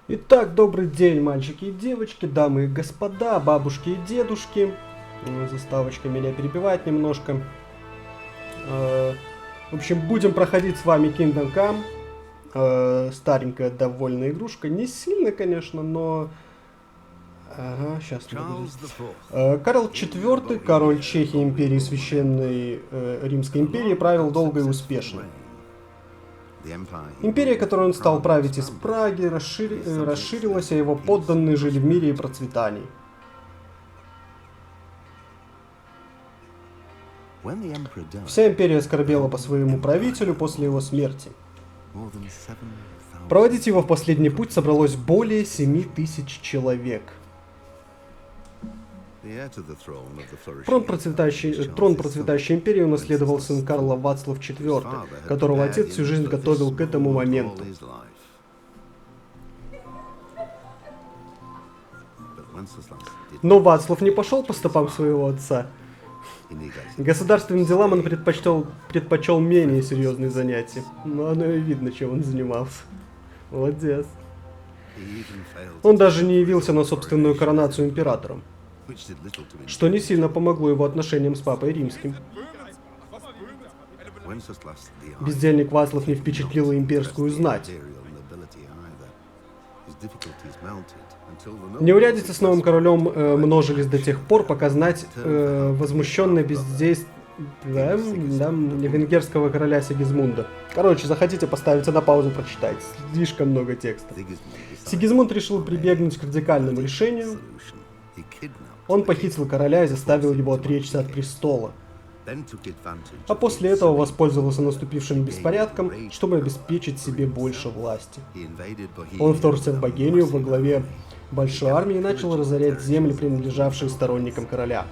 Итак, добрый день, мальчики и девочки, дамы и господа, бабушки и дедушки. Заставочка меня перебивает немножко. В общем, будем проходить с вами Kingdom Come. Старенькая довольно игрушка. Не сильно, конечно, но... Ага, сейчас. Карл IV, король Чехии, империи Священной Римской империи, правил долго и успешно. Империя, которой он стал править из Праги, расширилась, а его подданные жили в мире и процветании. Вся империя скорбела по своему правителю после его смерти. Проводить его в последний путь собралось более 7000 человек. Трон процветающей империи унаследовал сын Карла Вацлав IV, которого отец всю жизнь готовил к этому моменту. Но Вацлав не пошел по стопам своего отца. Государственным делам он предпочел менее серьезные занятия. Но оно и видно, чем он занимался. Молодец. Он даже не явился на собственную коронацию императором, что не сильно помогло его отношениям с папой римским. Бездельник Вацлав не впечатлил имперскую знать. Неурядицы с новым королем множились до тех пор, пока знать возмущенное бездействие венгерского короля Сигизмунда. Короче, захотите, поставите на паузу, прочитайте. Слишком много текста. Сигизмунд решил прибегнуть к радикальному решению. Он похитил короля и заставил его отречься от престола. А после этого воспользовался наступившим беспорядком, чтобы обеспечить себе больше власти. Он вторгся в Богемию во главе большой армии и начал разорять земли, принадлежавшие сторонникам короля.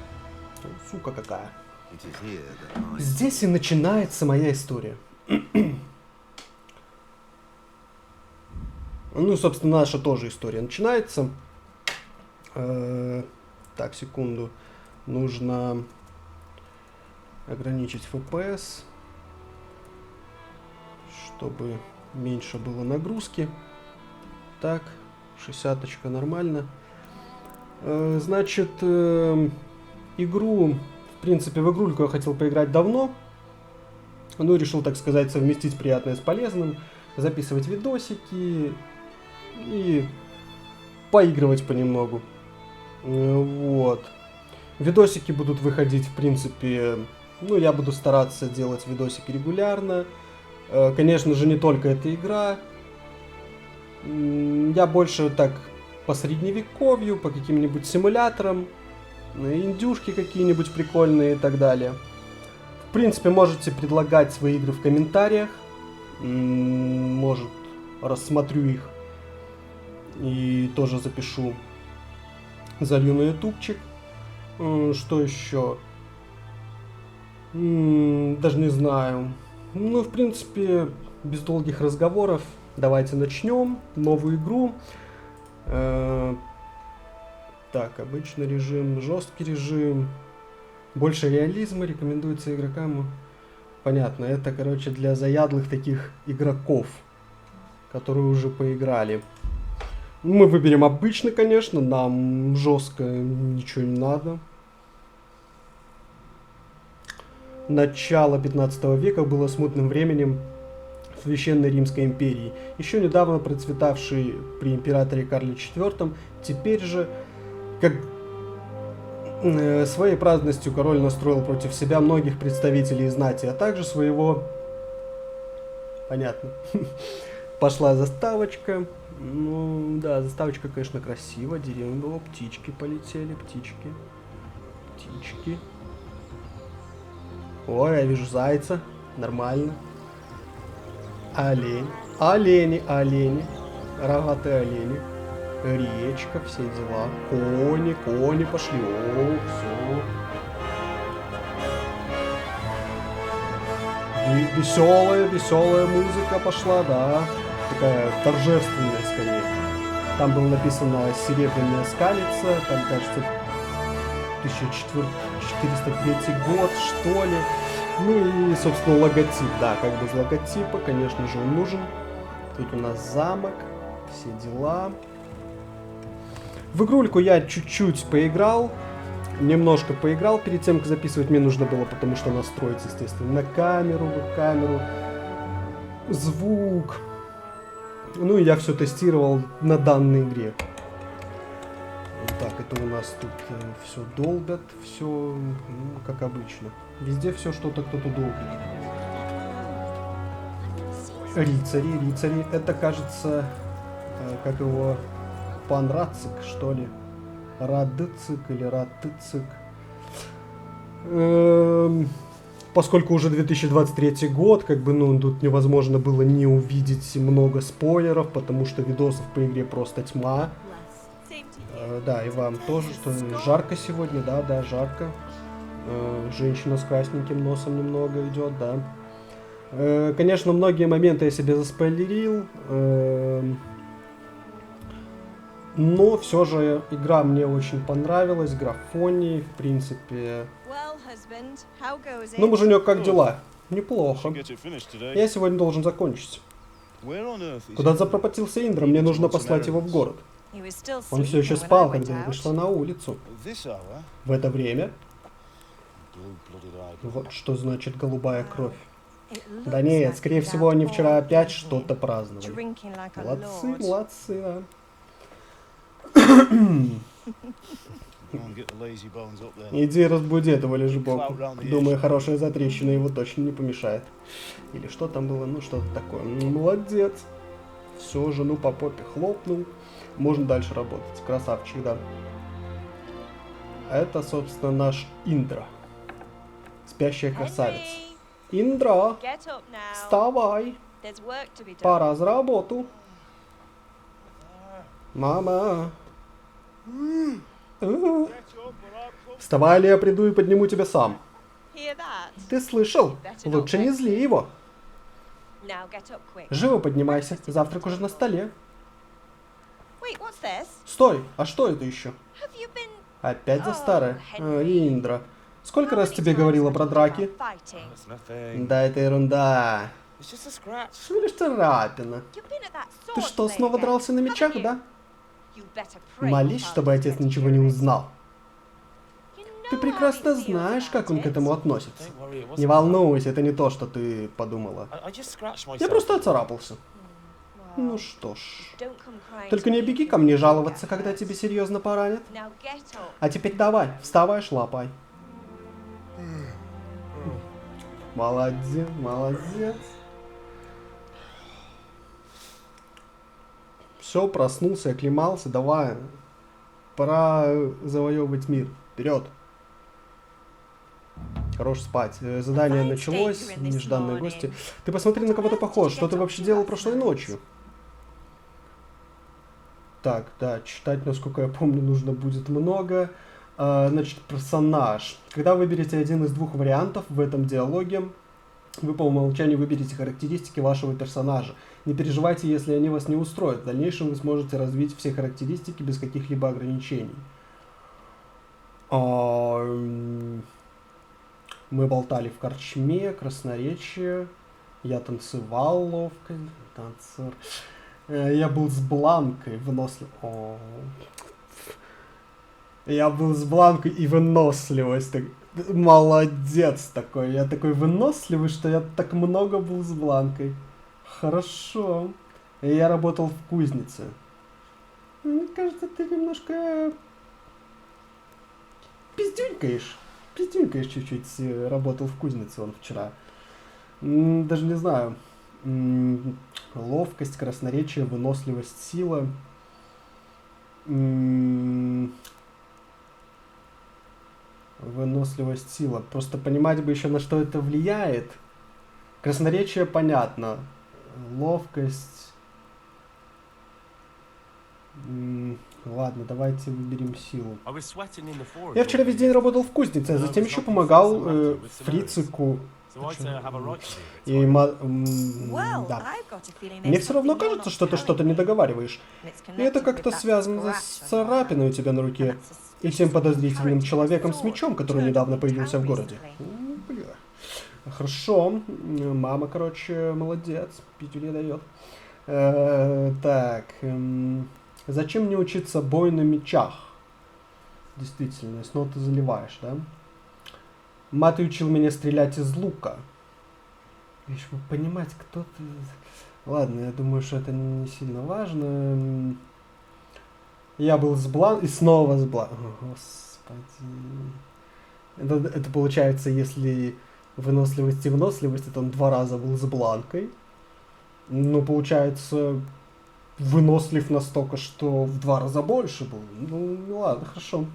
Сука какая. Здесь и начинается моя история. Ну, собственно, наша тоже история начинается. Так, секунду. Нужно ограничить FPS, чтобы меньше было нагрузки. Так, 60-очка нормально. Значит, игру, в принципе, в игрульку я хотел поиграть давно. Ну, решил, так сказать, совместить приятное с полезным, записывать видосики и поигрывать понемногу. Вот. Видосики будут выходить, в принципе, ну, я буду стараться делать видосики регулярно. Конечно же, не только эта игра. Я больше так по средневековью, по каким-нибудь симуляторам, индюшки какие-нибудь прикольные и так далее. В принципе, можете предлагать свои игры в комментариях. Может, рассмотрю их и тоже запишу. Залью на ютубчик. Что еще? Даже не знаю. Ну, в принципе, без долгих разговоров давайте начнем новую игру. Так, обычный режим, жесткий режим. Больше реализма рекомендуется игрокам. Понятно, это, короче, для заядлых таких игроков, которые уже поиграли. Мы выберем обычно, конечно, нам жестко ничего не надо. Начало 15 века было смутным временем в Священной Римской империи, еще недавно процветавшей при императоре Карле IV. Теперь же, как своей праздностью король настроил против себя многих представителей знати, а также своего... Понятно. Пошла заставочка. Ну, да, заставочка, конечно, красиво. Деревья было, птички полетели, птички. Птички. Ой, я вижу зайца. Нормально. Олень. Олени, олени. Рогатые олени. Речка, все дела. Кони, кони пошли. О, все. Веселая музыка пошла, да. Такая торжественная, скорее. Там было написано «Серебряная скалица», там, кажется, 1403 год, что ли. Ну и, собственно, логотип. Да, как без логотипа, конечно же, он нужен. Тут у нас замок, все дела. В игрульку я чуть-чуть поиграл. Немножко поиграл перед тем, как записывать. Мне нужно было, потому что настроить, естественно, на камеру, звук. Ну и я все тестировал на данной игре. Так, это у нас тут все долбят, все, ну, как обычно. Везде все что-то кто-то долбит. Рицари. Это, кажется, как его, пан Рацик, что ли? Радыцик или Ратыцик. Поскольку уже 2023 год, как бы, ну, тут невозможно было не увидеть много спойлеров, потому что видосов по игре просто тьма. Да, и вам тоже, что жарко сегодня, да, жарко. Женщина с красненьким носом немного идет, да. Конечно, многие моменты я себе заспойлерил, но все же игра мне очень понравилась, графоний, в принципе. Ну, муженек, как дела? Неплохо. Я сегодня должен закончить. Куда запропатился Индра? Мне нужно послать его в город. Он все еще спал, когда я вышла на улицу. В это время? Вот что значит голубая кровь. Да нет, скорее всего, они вчера опять что-то праздновали. Молодцы, да. Иди разбуди этого лежебоку. Думаю, хорошая затрещина его точно не помешает. Или что там было, ну что-то такое. Молодец. Все, жену по попе хлопнул. Можно дальше работать. Красавчик, да. Это, собственно, наш Индра. Спящая красавица. Индра, вставай. Пора за работу. Мама. Вставай, или я приду и подниму тебя сам. Ты слышал? Лучше не зли его. Живо поднимайся. Завтрак уже на столе. Стой, а что это еще? Опять за старое? Индра. Сколько раз тебе говорила про драки? Да, это ерунда. Всего лишь царапина. Ты что, снова дрался на мечах, да? Молись, чтобы отец ничего не узнал. Ты прекрасно знаешь, как он к этому относится. Не волнуйся, это не то, что ты подумала. Я просто оцарапался. Ну что ж. Только не беги ко мне жаловаться, когда тебе серьезно поранят. А теперь давай, вставай, шлапай. Молодец, молодец. Все, проснулся, оклемался, давай. Пора завоевывать мир. Вперед. Хорош спать. Задание началось, нежданные гости. Ты посмотри, на кого ты похож. Что ты вообще делал прошлой ночью? Так, да, читать, насколько я помню, нужно будет много. Значит, персонаж. Когда выберете один из двух вариантов в этом диалоге, вы по умолчанию выберете характеристики вашего персонажа. Не переживайте, если они вас не устроят. В дальнейшем вы сможете развить все характеристики без каких-либо ограничений. Мы болтали в корчме, красноречие. Я танцевал ловко. Танцор. Я был с Бланкой, вынослив. Я был с Бланкой и выносливость. Молодец такой. Я такой выносливый, что я так много был с Бланкой. Хорошо. Я работал в кузнице. Мне кажется, ты немножко пиздюнькаешь. Пиздюнькаешь чуть-чуть. Работал в кузнице он вчера. Даже не знаю. Ловкость, красноречие, выносливость, сила. Выносливость, сила. Просто понимать бы еще, на что это влияет. Красноречие понятно. Ловкость. Ладно, давайте выберем силу. Я вчера весь день работал в кузнице, а затем еще помогал Фрицику. И да. Мне все равно кажется, что ты что-то не договариваешь. И это как-то связано с царапиной у тебя на руке. И тем подозрительным человеком с мечом, который недавно появился в городе. Бля. Хорошо. Мама, короче, молодец. Пятю не дает. Так. Зачем мне учиться бою на мечах? Действительно, и снова ты заливаешь, да? Мат учил меня стрелять из лука. Лишь бы понимать, кто ты... Ладно, я думаю, что это не сильно важно. Я был с Блан... И снова с Блан... О, господи. Это получается, если выносливость и выносливость, это он 2 раза был с Бланкой. Ну, получается, вынослив настолько, что в 2 раза больше был. Ну ладно, хорошо.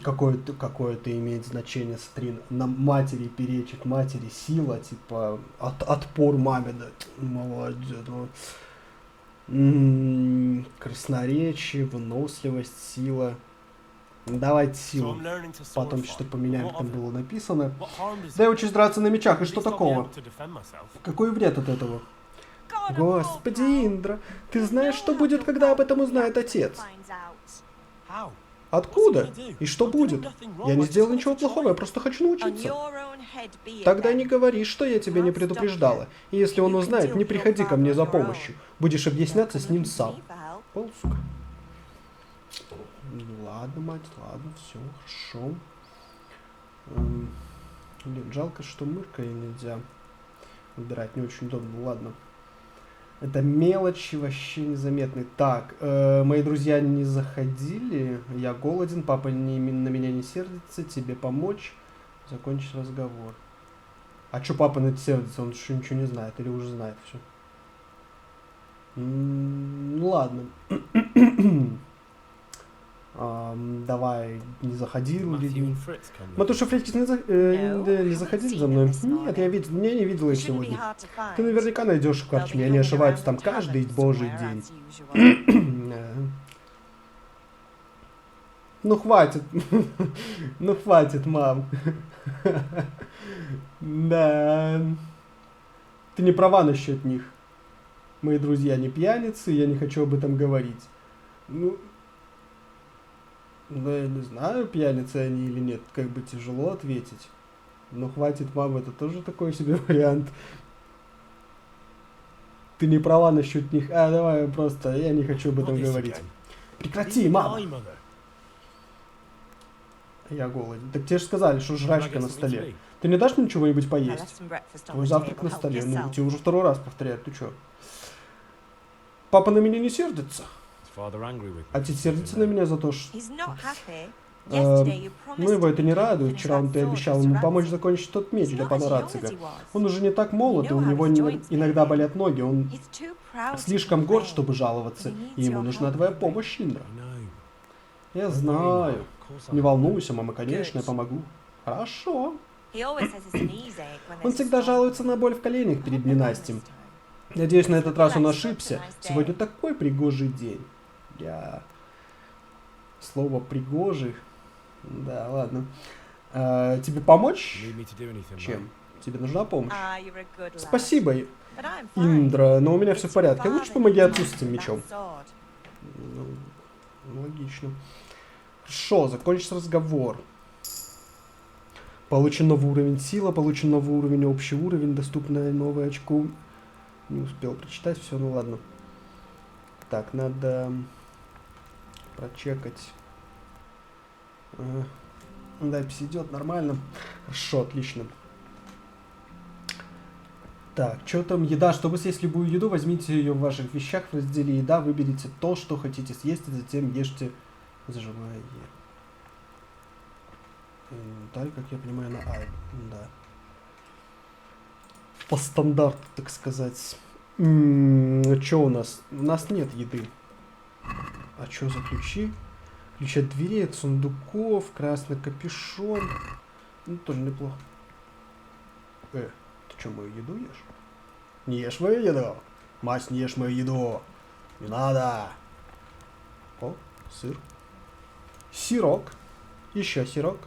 Какое-то имеет значение, смотри, на матери перечит, матери сила, типа, отпор маме дать. Молодец. Красноречие, выносливость, сила. Давайте силу. Потом что-то поменяем, там было написано. Да я учусь драться на мечах, и что такого? Какой вред от этого? Господи, Индра, ты знаешь, что будет, когда об этом узнает отец? Откуда? И что будет? Я не сделал ничего плохого, я просто хочу научиться. Тогда не говори, что я тебя не предупреждала. И если он узнает, не приходи ко мне за помощью. Будешь объясняться с ним сам. Полсука. Ладно, мать, ладно, все, хорошо. Блин, жалко, что мышкой нельзя выбирать, не очень удобно, ладно. Это мелочи вообще незаметные. Так, мои друзья не заходили. Я голоден, папа на меня не сердится. Тебе помочь? Закончить разговор. А чё папа на это сердится? Он что, ничего не знает или уже знает все? Ну ладно. Давай, не заходил ли? Матуша Фритис не заходили за мной? Нет, я не видел их сегодня. Ты наверняка найдешь в карчме, они ошиваются там каждый божий день. Ну хватит. Ну хватит, мам. Да. Ты не права насчет них. Мои друзья не пьяницы, я не хочу об этом говорить. Ну, я не знаю, пьяницы они или нет, как бы тяжело ответить. Но хватит, мама, это тоже такой себе вариант. Ты не права насчет них. Давай просто, я не хочу об этом говорить. Прекрати, мама! Я голоден. Так тебе же сказали, что жрачка на столе. Ты не дашь мне чего-нибудь поесть? Твой завтрак на столе. Ну, тебе уже 2-й раз повторяют, ты чё? Папа на меня не сердится? Отец сердится на меня за то, что... Ну, его это не радует. Вчера ты обещал ему помочь закончить тот меч для пана Рацига. Он уже не так молод, и у него иногда болят ноги. Он слишком горд, чтобы жаловаться, и ему нужна твоя помощь, Индра. Я знаю. Не волнуйся, мама, конечно, я помогу. Хорошо. Он всегда жалуется на боль в коленях перед ненастьем. Надеюсь, на этот раз он ошибся. Сегодня такой пригожий день. Слово «пригожий». Да, ладно. Тебе помочь? Чем? Тебе нужна помощь? Спасибо, Индра, но у меня все в порядке. Лучше помоги отцу с этим мечом. Ну, логично. Хорошо, закончится разговор. Получен новый уровень сила, получен новый уровень общий уровень, доступное новое очко. Не успел прочитать, все, ну ладно. Так, надо прочекать. Запись идет нормально. Хорошо, отлично. Так, что там? Еда. Чтобы съесть любую еду, возьмите ее в ваших вещах в разделе еда, выберите то, что хотите съесть, и затем ешьте, зажимая Е. Инвентарь, как я понимаю, на А. Да. По стандарту, так сказать. Что у нас? У нас нет еды. А что за ключи? Ключи от дверей, от сундуков, красный капюшон. Ну, тоже неплохо. Ты что, мою еду ешь? Не ешь мою еду? Мать, не ешь мою еду. Не надо. О, сыр. Сирок. Еще сирок.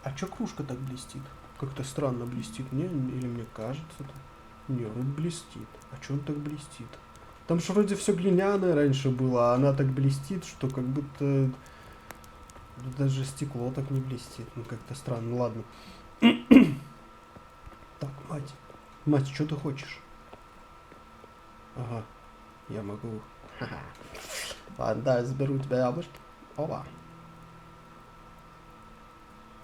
А чё кружка так блестит? Как-то странно блестит. Мне или мне кажется? Не, он блестит. А чё он так блестит? Там же вроде все глиняное раньше было, а она так блестит, что как будто Тут даже стекло так не блестит. Ну, как-то странно. Ну, ладно. Так, мать. Мать, что ты хочешь? Ага. Я могу. Ха-ха. Ладно, да, заберу у тебя яблочки. Опа.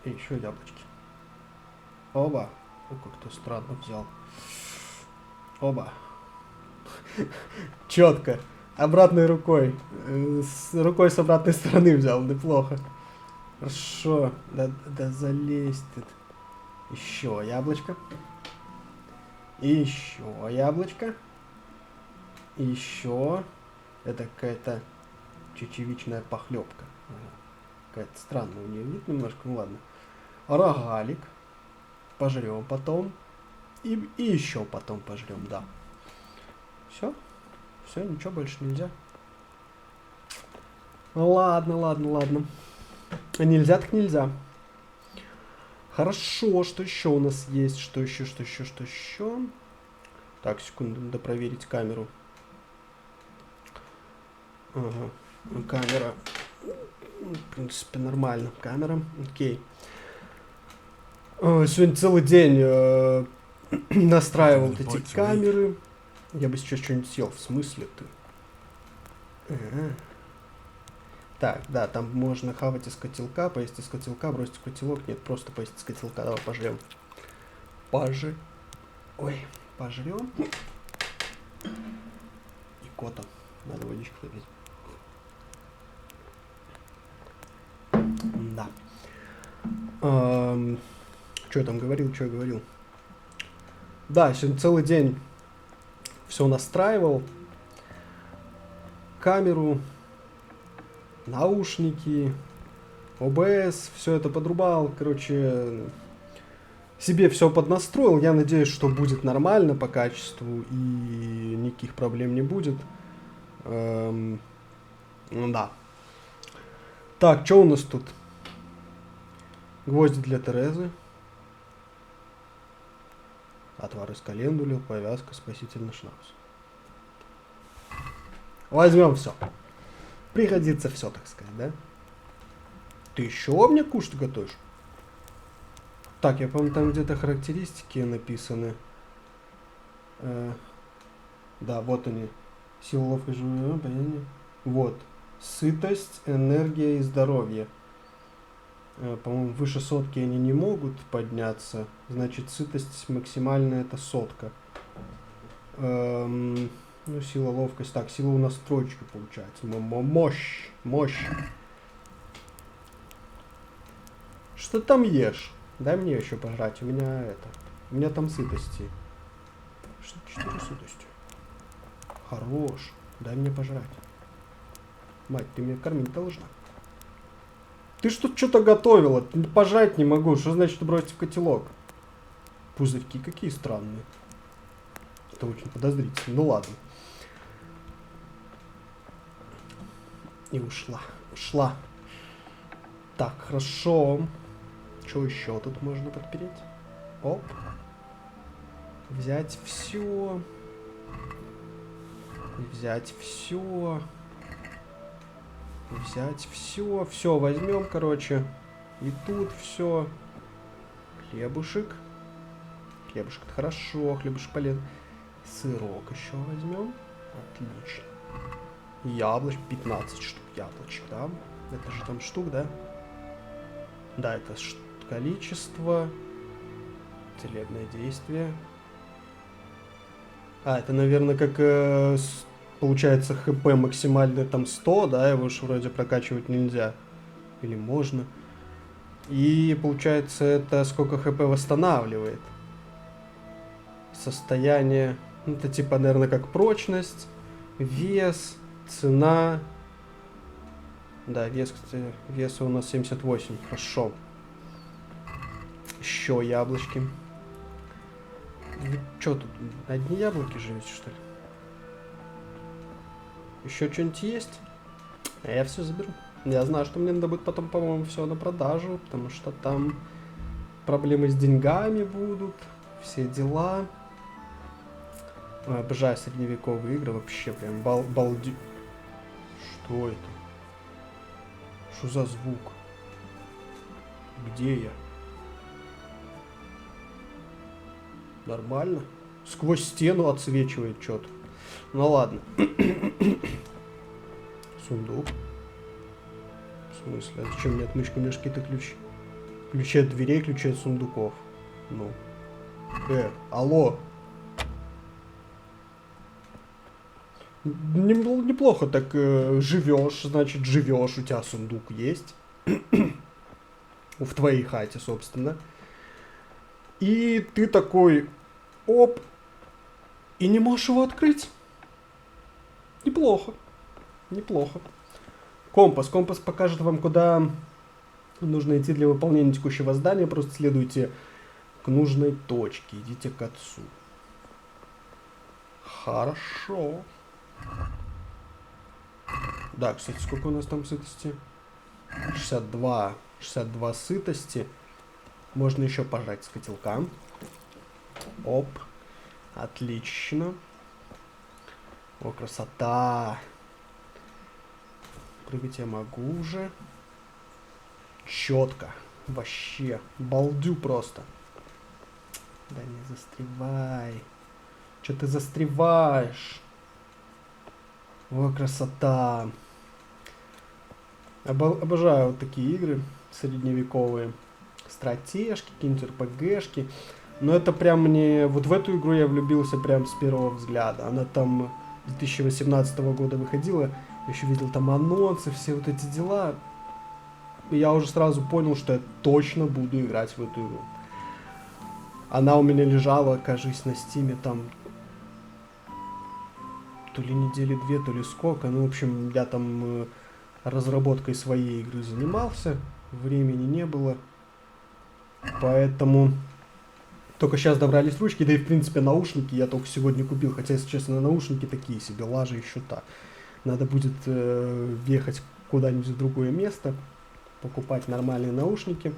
И еще яблочки. Оба. Ну, как-то странно взял. Оба. Четко. Обратной рукой. С рукой с обратной стороны взял. Неплохо. Хорошо. Да залезть тут. Еще яблочко. И еще яблочко. И еще. Это какая-то чечевичная похлебка. Какая-то странная у нее вид немножко. Ну ладно. Рогалик. Пожрем потом. И еще потом пожрем, да. Все? Все, ничего больше нельзя. Ладно, ладно, ладно. Нельзя так нельзя. Хорошо, что еще у нас есть? Что еще? Так, секунду, надо проверить камеру. Ага, камера. В принципе, нормально. Камера, окей. Сегодня целый день настраивал вот эти камеры. Я бы сейчас что-нибудь съел. В смысле ты? Так, да, там можно хавать из котелка, поесть из котелка, бросить в котелок. Нет, просто поесть из котелка. Давай пожрем. Ой, пожрем. И кота. Надо водичку попить. Да. Что я там говорил? Да, сегодня целый день все настраивал. Камеру, наушники, ОБС, все это подрубал. Короче, себе все поднастроил. Я надеюсь, что будет нормально по качеству и никаких проблем не будет. Да. Так, что у нас тут? Гвозди для Терезы. Отвар из календулы, повязка, спасительный шнапс. Возьмем все. Пригодится все, так сказать, да? Ты еще мне кушать готовишь? Так, я помню, там где-то характеристики написаны. Да, вот они. Сила, ловкость, обаяние. Вот. Сытость, энергия и здоровье. По-моему, выше сотки они не могут подняться. Значит, сытость максимальная это 100. Ну, сила, ловкость. Так, сила у нас троечка получается. Мощь. Что там ешь? Дай мне еще пожрать. У меня там сытости. 4 сытости. Хорош. Дай мне пожрать. Мать, ты меня кормить должна. Ты ж тут что-то готовила. Пожрать не могу. Что значит бросить в котелок? Пузырьки какие странные. Это очень подозрительно. Ну ладно. И ушла. Так, хорошо. Что еще тут можно подпереть? Оп. Взять все. Все возьмем, короче. И тут все. Хлебушек. Хлебушек это хорошо, хлебушек полезный. Сырок еще возьмем. Отлично. Яблочко, 15 штук яблочек, да? Это же там штук, да? Да, это количество. Целебное действие. Это, наверное, как получается ХП максимально там 100, да? Его же вроде прокачивать нельзя. Или можно. И получается это сколько ХП восстанавливает. Состояние. Это типа, наверное, как прочность. Вес. Цена. Да, вес, кстати, веса у нас 78. Хорошо. Еще яблочки. Вы что тут? Одни яблоки живете, что ли? Еще что-нибудь есть? Я все заберу. Я знаю, что мне надо будет потом, по-моему, все на продажу, потому что там проблемы с деньгами будут, все дела. Обожаю средневековые игры, вообще прям балди... Что это? Что за звук? Где я? Нормально. Сквозь стену отсвечивает что-то. Ну ладно. Сундук. В смысле? А зачем мне отмычка? У меня же какие-то ключи. Ключи от дверей, ключи от сундуков. Ну. Алло. Неплохо так живешь, значит, живешь, у тебя сундук есть. В твоей хате, собственно. И ты такой, оп, и не можешь его открыть. Неплохо. Неплохо. Компас. Компас покажет вам, куда нужно идти для выполнения текущего задания. Просто следуйте к нужной точке. Идите к отцу. Хорошо. Да, кстати, сколько у нас там сытости? 62. 62 сытости. Можно еще пожать с котелка. Оп. Отлично. О, красота. Прыгать я могу уже. Четко. Вообще. Балдю просто. Да не застревай. Че ты застреваешь? О, красота. Обожаю вот такие игры средневековые. Стратежки, какие-нибудь РПГшки. Но это прям мне... Вот в эту игру я влюбился прям с первого взгляда. Она там 2018 года выходила. Я еще видел там анонсы, все вот эти дела. И я уже сразу понял, что я точно буду играть в эту игру. Она у меня лежала, кажется, на стиме там... То ли недели две, то ли сколько. Ну, в общем, я там разработкой своей игры занимался. Времени не было. Поэтому только сейчас добрались ручки. Да и, в принципе, наушники я только сегодня купил. Хотя, если честно, наушники такие себе. Лажа еще та. Надо будет ехать куда-нибудь в другое место. Покупать нормальные наушники.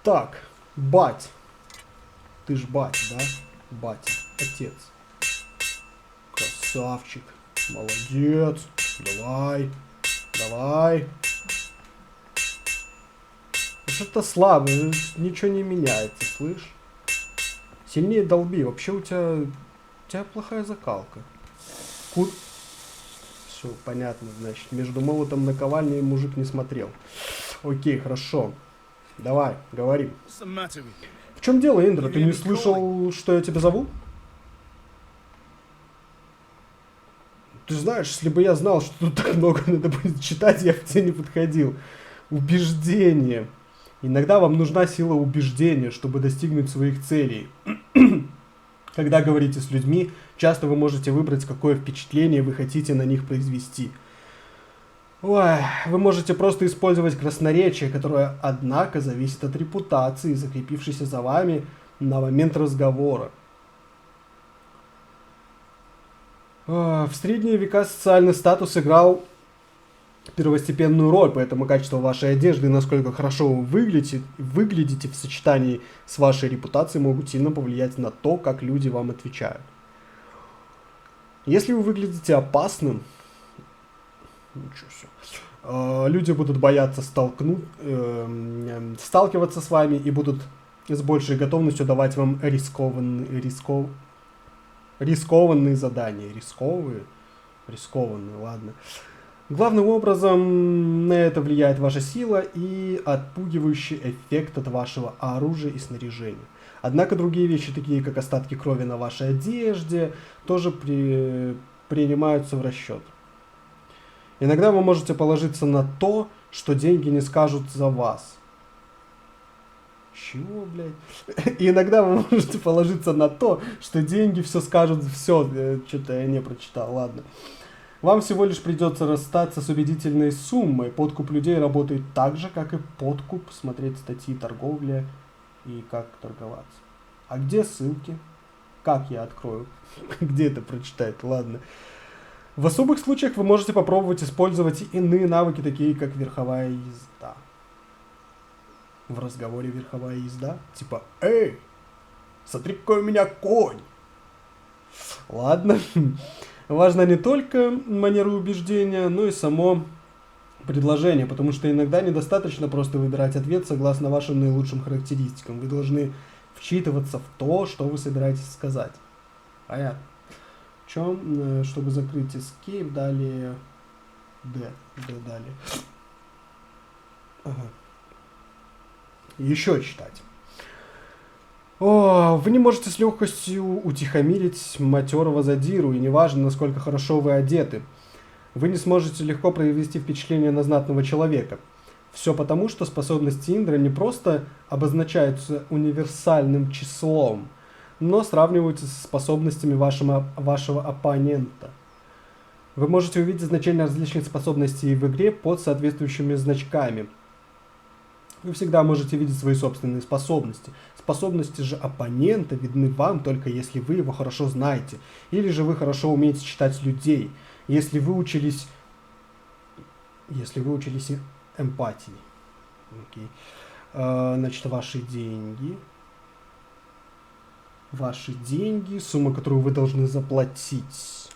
Так, бать. Ты ж бать, да? Батя, отец. Красавчик. Молодец. Давай. Давай. Что-то слабо. Ничего не меняется, слышь? Сильнее долби. Вообще у тебя плохая закалка. Все, понятно, значит. Между молотом и наковальней мужик не смотрел. Окей, хорошо. Давай, говори. В чем дело, Индра? Ты не слышал, что я тебя зову? Ты знаешь, если бы я знал, что тут так много надо будет читать, я бы к тебе не подходил. Убеждение. Иногда вам нужна сила убеждения, чтобы достигнуть своих целей. Когда говорите с людьми, часто вы можете выбрать, какое впечатление вы хотите на них произвести. Ой, вы можете просто использовать красноречие, которое, однако, зависит от репутации, закрепившейся за вами на момент разговора. В средние века социальный статус играл первостепенную роль, поэтому качество вашей одежды и насколько хорошо вы выглядите в сочетании с вашей репутацией могут сильно повлиять на то, как люди вам отвечают. Если вы выглядите опасным, люди будут бояться сталкиваться с вами и будут с большей готовностью давать вам рискованные задания. Рискованные, ладно. Главным образом на это влияет ваша сила и отпугивающий эффект от вашего оружия и снаряжения. Однако другие вещи, такие как остатки крови на вашей одежде, тоже принимаются в расчет. Иногда вы можете положиться на то, что деньги не скажут за вас. Чего, блядь? И иногда вы можете положиться на то, что деньги все скажут, все, что-то я не прочитал, ладно. Вам всего лишь придется расстаться с убедительной суммой. Подкуп людей работает так же, как и подкуп, смотреть статьи торговля и как торговаться. А где ссылки? Как я открою? Где это прочитать? Ладно. В особых случаях вы можете попробовать использовать иные навыки, такие как верховая езда. В разговоре верховая езда? Типа, эй, смотри, какой у меня конь. Ладно. Важна не только манера убеждения, но и само предложение, потому что иногда недостаточно просто выбирать ответ согласно вашим наилучшим характеристикам. Вы должны вчитываться в то, что вы собираетесь сказать. Понятно. В чем, чтобы закрыть escape, далее D далее. Ага. Еще читать. О, вы не можете с легкостью утихомирить матерого задиру, и неважно, насколько хорошо вы одеты. Вы не сможете легко произвести впечатление на знатного человека. Все потому, что способности Индра не просто обозначаются универсальным числом, но сравниваются с способностями вашего оппонента. Вы можете увидеть значение различных способностей в игре под соответствующими значками. Вы всегда можете видеть свои собственные способности. Способности же оппонента видны вам только если вы его хорошо знаете. Или же вы хорошо умеете читать людей. Если вы учились эмпатии. Окей. Значит, ваши деньги. Сумма, которую вы должны заплатить.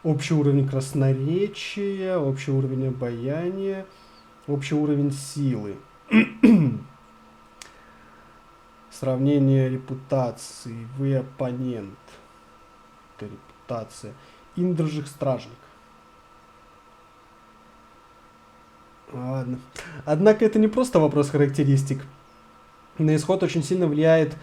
Общий уровень красноречия, общий уровень обаяния, общий уровень силы. Сравнение репутации. Вы оппонент. Это репутация. Индржих стражник. Ладно. Однако это не просто вопрос характеристик. На исход очень сильно влияют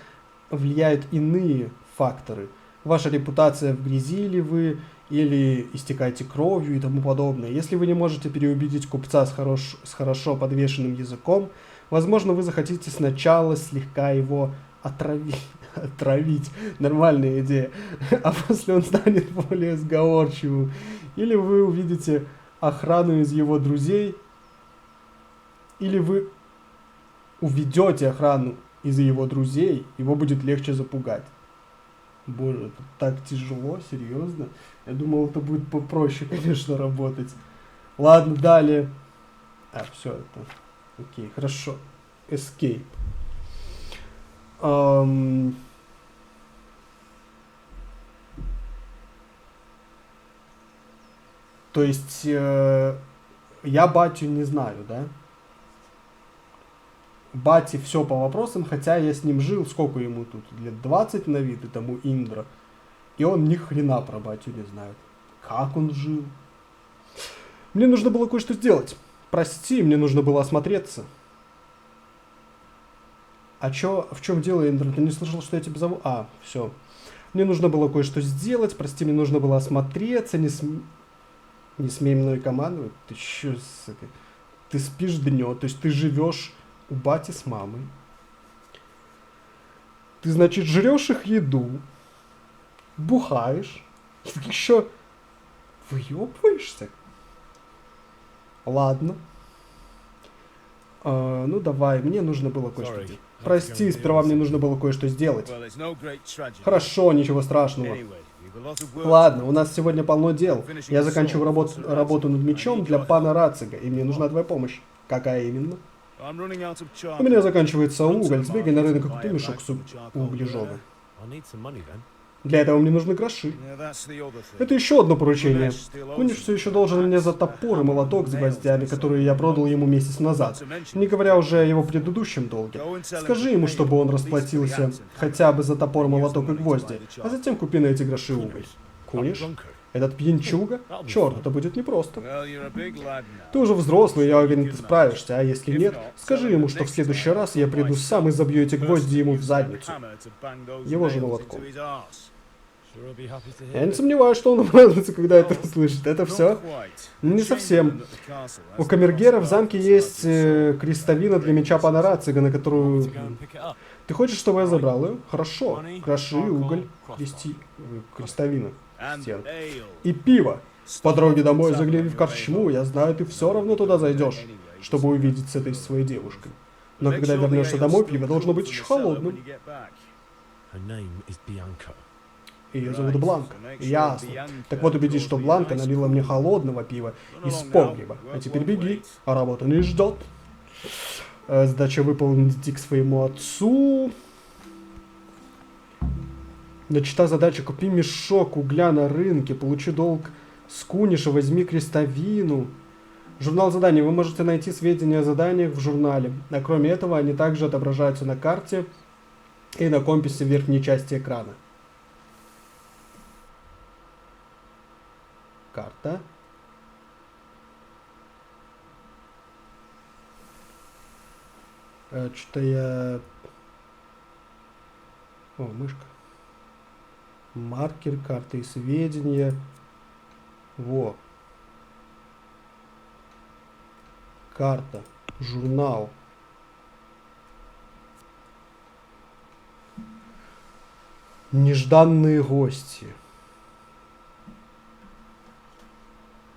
иные факторы. Ваша репутация, в грязи ли вы, или истекаете кровью и тому подобное. Если вы не можете переубедить купца с хорошо подвешенным языком, возможно, вы захотите сначала слегка его отравить. Нормальная идея. А после он станет более сговорчивым. Или вы увидите охрану из его друзей, или вы уведете охрану из его друзей, его будет легче запугать. Боже, это так тяжело, серьезно. Я думал, это будет попроще, конечно, работать. Ладно, далее. Все это. Окей, хорошо. Escape. То есть, я батю не знаю, да? Бати все по вопросам, хотя я с ним жил, сколько ему тут, лет 20 на вид, этому Индра. И он ни хрена про батю не знает. Как он жил? Мне нужно было кое-что сделать. Прости, мне нужно было осмотреться. А в чем дело, Индра? Ты не слышал, что я тебя зову? Все. Мне нужно было кое-что сделать, прости, мне нужно было осмотреться, не смей мной командовать. Ты чё, сука? Ты спишь днем, то есть ты живешь у бати с мамой. Ты, значит, жрешь их еду, бухаешь, и ты еще выебываешься. Ладно. Ну давай, мне нужно было кое-что сделать. Прости, сперва мне нужно было кое-что сделать. Хорошо, ничего страшного. Ладно, у нас сегодня полно дел. Я заканчиваю работу над мечом для пана Рацига, и мне нужна твоя помощь. Какая именно? У меня заканчивается уголь. Сбегай на рынок и купи мешок углежога. Для этого мне нужны гроши. Это еще одно поручение. Куниш все еще должен мне за топор и молоток с гвоздями, которые я продал ему месяц назад, не говоря уже о его предыдущем долге. Скажи ему, чтобы он расплатился хотя бы за топор, молоток и гвозди, а затем купи на эти гроши уголь. Куниш? Этот пьянчуга? Черт, это будет непросто. Ты уже взрослый, я уверен, ты справишься, а если нет, скажи ему, что в следующий раз я приду сам и забью эти гвозди ему в задницу. Его же молотком. Я не сомневаюсь, что он обрадуется, когда это услышит. Это все? Не совсем. У камергера в замке есть крестовина для меча пана Рацига, на которую... Ты хочешь, чтобы я забрал ее? Хорошо. Гроши, уголь, крестовина. Стен. И пиво. По дороге домой загляни в корчму, я знаю, ты все равно туда зайдешь, чтобы увидеть с этой своей девушкой. Но когда вернешься домой, пиво должно быть еще холодным. Ее зовут Бланка. Ясно. Так вот, убедись, что Бланка налила мне холодного пива из погреба. А теперь беги, а работа не ждет. Задача выполнить иди к своему отцу. Начата задача: купи мешок угля на рынке, получи долг с Куниша, возьми крестовину. Журнал заданий. Вы можете найти сведения о заданиях в журнале. А кроме этого, они также отображаются на карте и на компасе в верхней части экрана. Карта. Что-то я... О, мышка. Маркер, карты и сведения. Во. Карта. Журнал. Нежданные гости.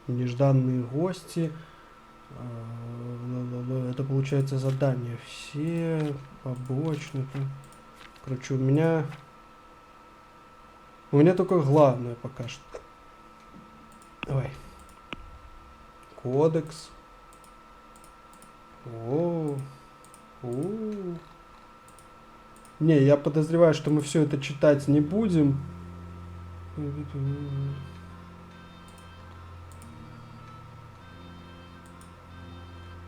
Нежданные гости. Это получается задание. Все побочные. Короче, у меня только главное пока что. Давай. Кодекс. Не, я подозреваю, что мы все это читать не будем.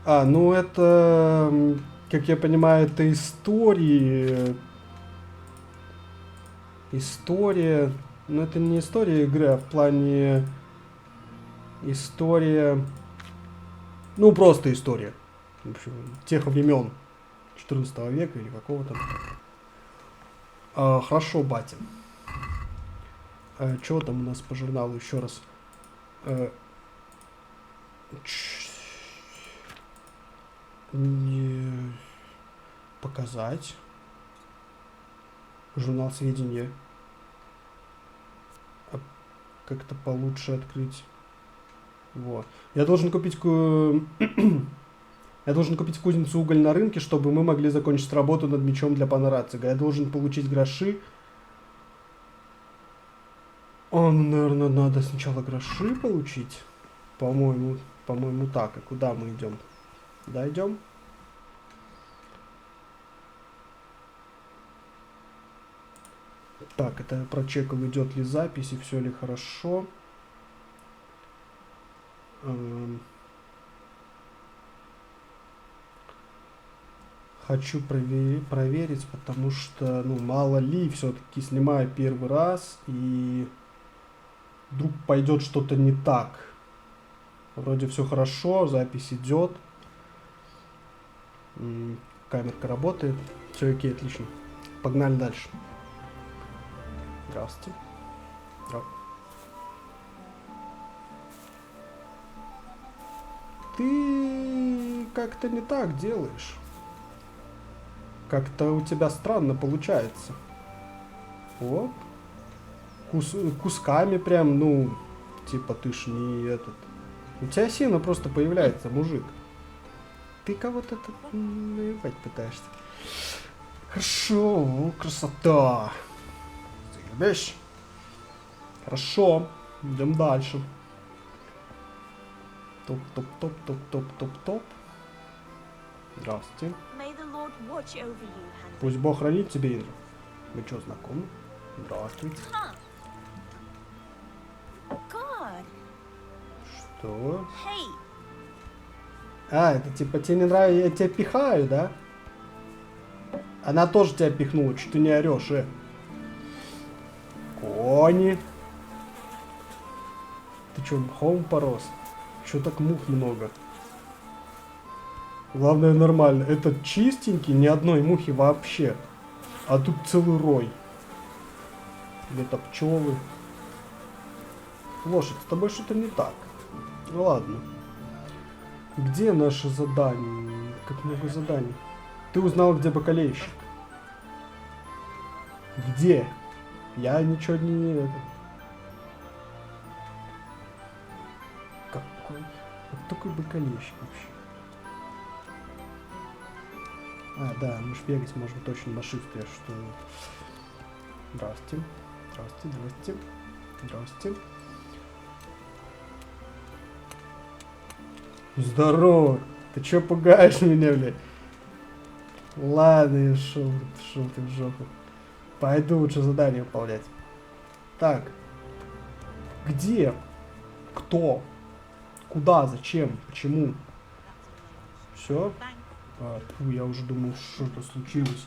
Ну это, как я понимаю, это истории. История. Но это не история игры, а в плане история. Ну, просто история. В общем, тех времен 14 века или какого-то. Хорошо, батя. Что там у нас по журналу еще раз? Не показать. Журнал сведения. Как-то получше открыть. Вот. Я должен купить Я должен купить в кузницу уголь на рынке, чтобы мы могли закончить работу над мечом для пана Рацига. Я должен получить гроши. Наверное, надо сначала гроши получить. По-моему, так. И куда мы идем? Да, идем? Так, это я прочекал, идет ли запись и все ли хорошо. Хочу проверить, потому что, мало ли, все-таки снимаю первый раз, и вдруг пойдет что-то не так. Вроде все хорошо, запись идет. Камерка работает. Все окей, отлично. Погнали дальше. Здравствуйте. Ты как-то не так делаешь. Как-то у тебя странно получается. Оп. Кусками прям, типа ты ж не этот. У тебя сильно просто появляется, мужик. Ты кого-то тут наебать пытаешься. Хорошо, красота. Заебешь? Хорошо, идем дальше. Топ. Здравствуйте. Пусть Бог хранит тебя, Индра. Вы что, знакомы? Здравствуйте. Что? Это типа тебе не нравится, я тебя пихаю, да? Она тоже тебя пихнула, что ты не орешь, Кони. Ты что, мхом порос? Чё так мух много? Главное, нормально. Этот чистенький, ни одной мухи вообще. А тут целый рой. Где-то пчелы. Лошадь, с тобой что-то не так. Ну ладно. Где наше задание? Как много заданий. Ты узнал, где бакалейщик? Где? Я ничего не... Какой? Вот такой бакалейщик вообще. Да, мы ж бегать можем точно на шифте, что... Здравствуйте. Здорово. Ты чё пугаешь меня, блядь? Ладно, я шел ты в жопу. Пойду лучше задание выполнять. Так. Где? Кто? Куда? Зачем? Почему? Все? Я уже думал, что-то случилось.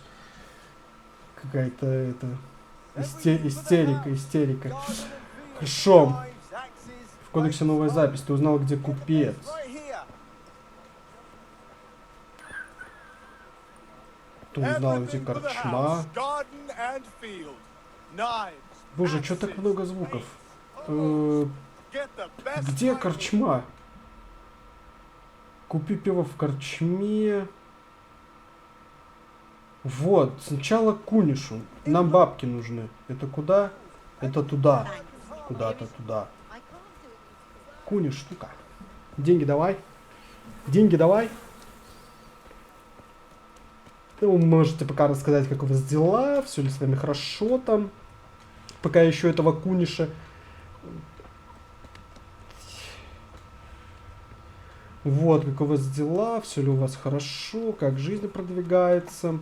Какая-то истерика. Хорошо. В кодексе новая запись. Ты узнал, где купец. Ты узнал, где корчма. Боже, что так много звуков? Где корчма? Купи пиво в корчме. Вот, сначала к Кунишу. Нам бабки нужны. Это куда? Это туда. Куда-то туда. Куниш, штука. Деньги давай. Деньги давай. Вы можете пока рассказать, как у вас дела, все ли с вами хорошо там. Пока еще этого Куниша. Вот, как у вас дела, все ли у вас хорошо, как жизнь продвигается.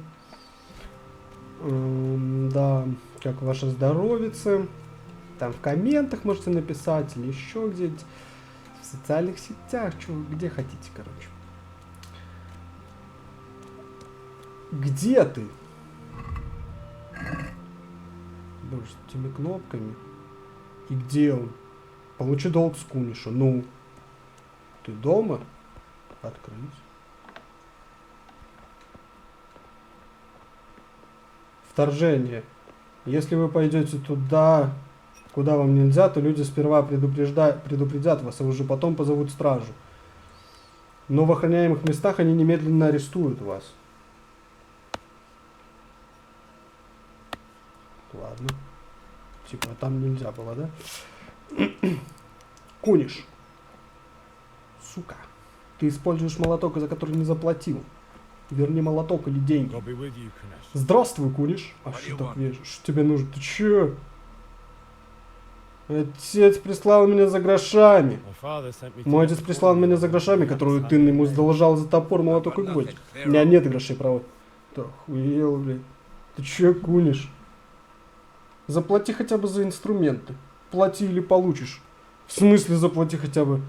Да, как ваше здоровьице. Там в комментах можете написать или еще где-нибудь. В социальных сетях, где хотите, короче. Где ты? Боже, с этими кнопками. И где он? Получи долг с Куниша. Ну, ты дома? Открыть. Вторжение. Если вы пойдете туда, куда вам нельзя, то люди сперва предупредят вас, а уже потом позовут стражу. Но в охраняемых местах они немедленно арестуют вас. Ладно. Типа там нельзя было, да? Куниш. Сука. Ты используешь молоток, за который не заплатил. Верни молоток или деньги. Здравствуй, Куниш. А что так вижу? Что тебе нужно? Ты чё? Отец прислал меня за грошами. Мой отец прислал меня за грошами, которую ты ему задолжал за топор, молоток и гвоздь. У меня нет грошей, правда. Да охуел, блядь. Ты чё, Куниш? Заплати хотя бы за инструменты. Плати или получишь. В смысле заплати хотя бы?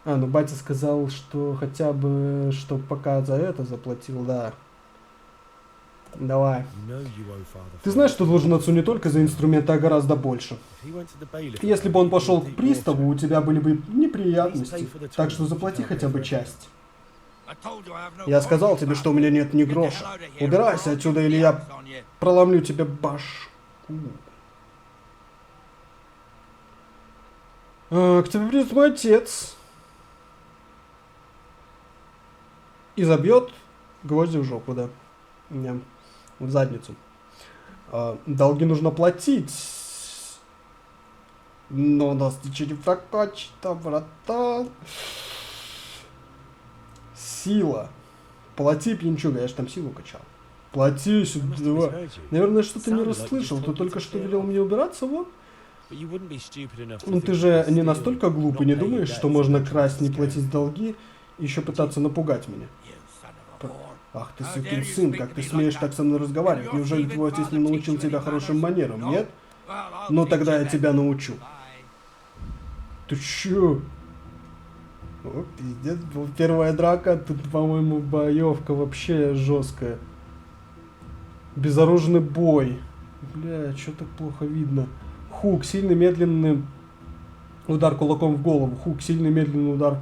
А, ну батя сказал, что хотя бы, что пока за это заплатил, да. Давай. Ты знаешь, что должен отцу не только за инструменты, а гораздо больше. Если бы он пошел к приставу, у тебя были бы неприятности. Так что заплати хотя бы часть. Я сказал тебе, что у меня нет ни гроша. Убирайся отсюда, или я проломлю тебе башку. К тебе придет мой отец. И забьет гвозди в жопу, да. Не, в задницу. Долги нужно платить. Но у нас ничего не прокачано, братан. Сила. Плати, пьянчуга, я же там силу качал. Плати сюда. Наверное, что-то не расслышал. Ты только что велел мне убираться, вот. Ну ты же не настолько глупый, не думаешь, что можно красть, не платить долги и еще пытаться напугать меня? Ах ты сукин сын, как ты смеешь так со мной разговаривать? Неужели твой отец не научил тебя хорошим манерам, нет? Ну тогда я тебя научу. Ты чё? О, пиздец, первая драка, тут, по-моему, боевка вообще жесткая. Безоружный бой. Бля, чё так плохо видно? Хук, сильный медленный удар кулаком в голову. Хук, сильный медленный удар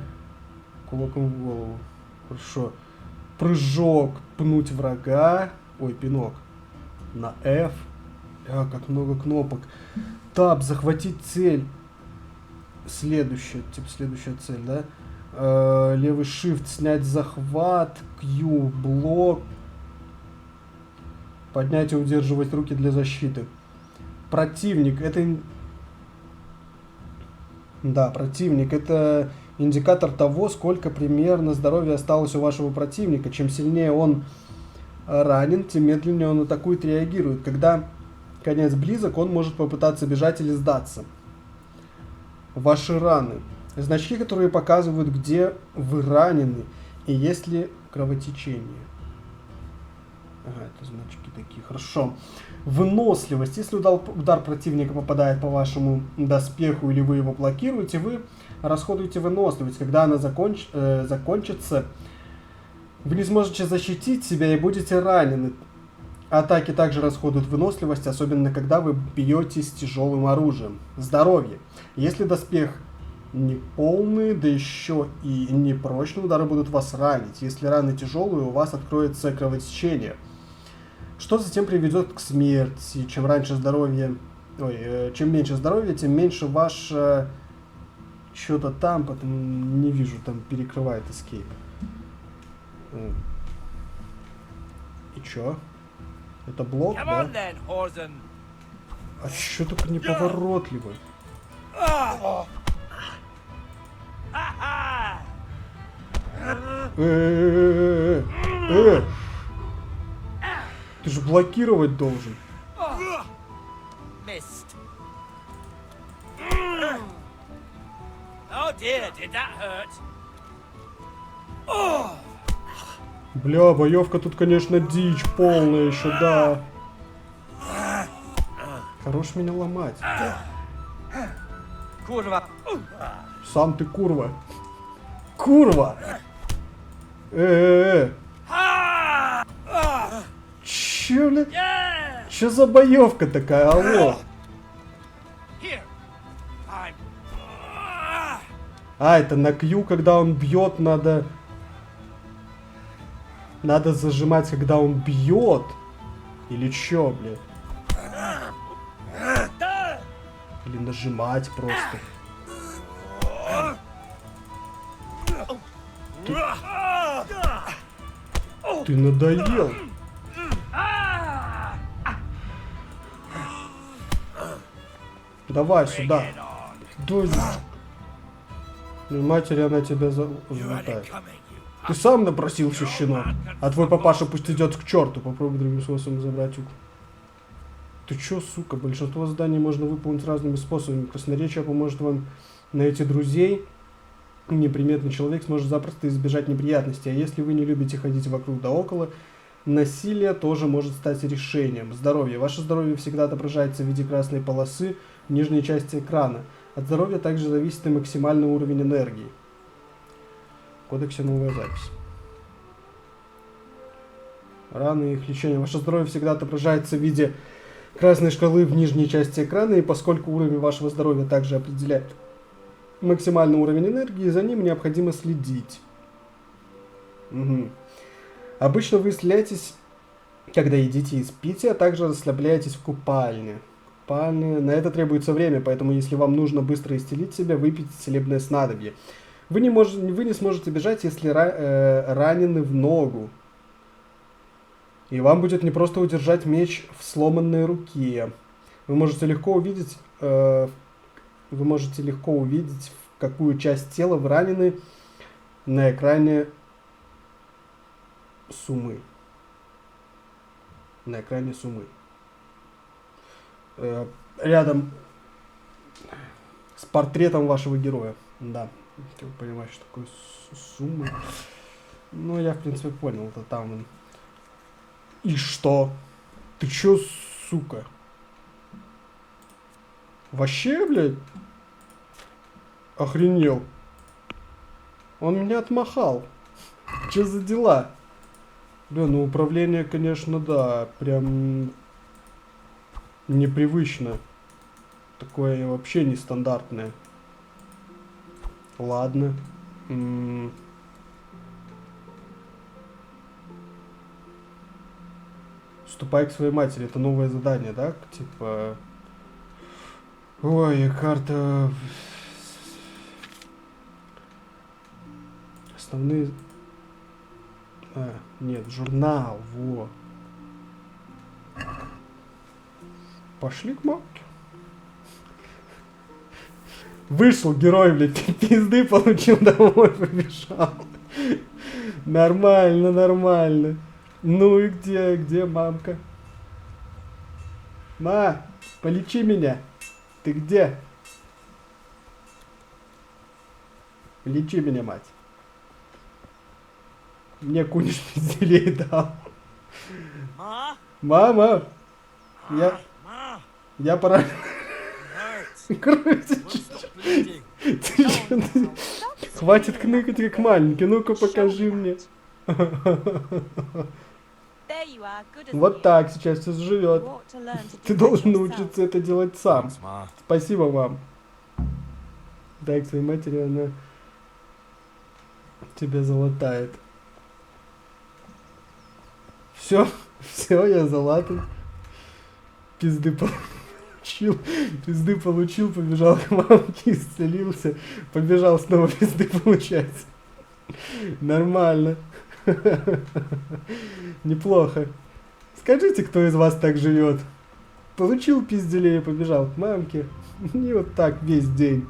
кулаком в голову. Хорошо. Прыжок, пнуть врага. Ой, пинок. На F. Как много кнопок. Тап, захватить цель. Следующая, типа следующая цель, да? Левый shift, снять захват. Q, блок. Поднять и удерживать руки для защиты. Противник, это... Да, противник, это индикатор того, сколько примерно здоровья осталось у вашего противника. Чем сильнее он ранен, тем медленнее он атакует и реагирует. Когда конец близок, он может попытаться бежать или сдаться. Ваши раны. Значки, которые показывают, где вы ранены и есть ли кровотечение. Ага, это значки такие. Хорошо. Выносливость. Если удар противника попадает по вашему доспеху или вы его блокируете, вы расходуйте выносливость. Когда она закончится, вы не сможете защитить себя и будете ранены. Атаки также расходуют выносливость, особенно когда вы бьетесь тяжелым оружием. Здоровье. Если доспех не полный, да еще и не прочный, удары будут вас ранить. Если раны тяжелые, у вас откроется кровотечение, что затем приведет к смерти. Чем раньше здоровье... чем меньше здоровья, тем меньше ваше... Что-то там, потом не вижу, там перекрывает escape. И чё? Это блок, да? А чё такое неповоротливый? Ты же блокировать должен. Бля, боевка тут, конечно, дичь полная еще, да. Хорош меня ломать. Курва. Сам ты курва. Курва! Чё, бля? Чё за боевка такая, алло? А, это на Q, когда он бьет, надо... Надо зажимать, когда он бьет. Или чё, блядь? Или нажимать просто. Ты надоел. Давай сюда. Матери она тебя залутает. Ты сам напросился, щенок. А твой папаша пусть идет к черту. Попробуй другим способом забрать ук. Ты чё, сука? Большинство заданий можно выполнить разными способами. Красноречие поможет вам найти друзей. Неприметный человек сможет запросто избежать неприятностей. А если вы не любите ходить вокруг да около, насилие тоже может стать решением. Здоровье. Ваше здоровье всегда отображается в виде красной полосы в нижней части экрана. От здоровья также зависит и максимальный уровень энергии. В кодексе новая запись. Раны и их лечение. Ваше здоровье всегда отображается в виде красной шкалы в нижней части экрана, и поскольку уровень вашего здоровья также определяет максимальный уровень энергии, за ним необходимо следить. Угу. Обычно вы исцеляетесь, когда едите и спите, а также расслабляетесь в купальне. На это требуется время, поэтому если вам нужно быстро исцелить себя, выпейте целебное снадобье. Вы не сможете бежать, если ранены в ногу. И вам будет непросто удержать меч в сломанной руке. Вы можете легко увидеть, в какую часть тела вы ранены на экране суммы. На экране суммы. Рядом с портретом вашего героя. Да, ты понимаешь, что такое суммы. Ну, я, в принципе, понял. Это там... И что? Ты чё, сука? Вообще, блядь? Охренел. Он меня отмахал. Чё за дела? Бля, ну управление, конечно, да. Прям... непривычно. Такое вообще нестандартное. Ладно. Ступай к своей матери. Это новое задание, да? Типа... Ой, карта... Основные... А, нет, журнал, во. Пошли к мамке. Вышел герой, блядь, пизды получил, домой побежал. Нормально, нормально. Ну и где мамка? Ма, полечи меня. Ты где? Лечи меня, мать. Мне куниш пизделей дал. Мама! Я пора... Ты чё, хватит кныкать как маленький, ну-ка покажи мне. Вот так сейчас все живет. Ты должен научиться это делать сам. Спасибо вам. Дай к своей матери, она тебя залатает. Все, все, я залатан. Пизды получил, побежал к мамке, исцелился, побежал снова пизды получать. Нормально. Неплохо. Скажите, кто из вас так живет? Получил пизделей, побежал к мамке. И вот так весь день.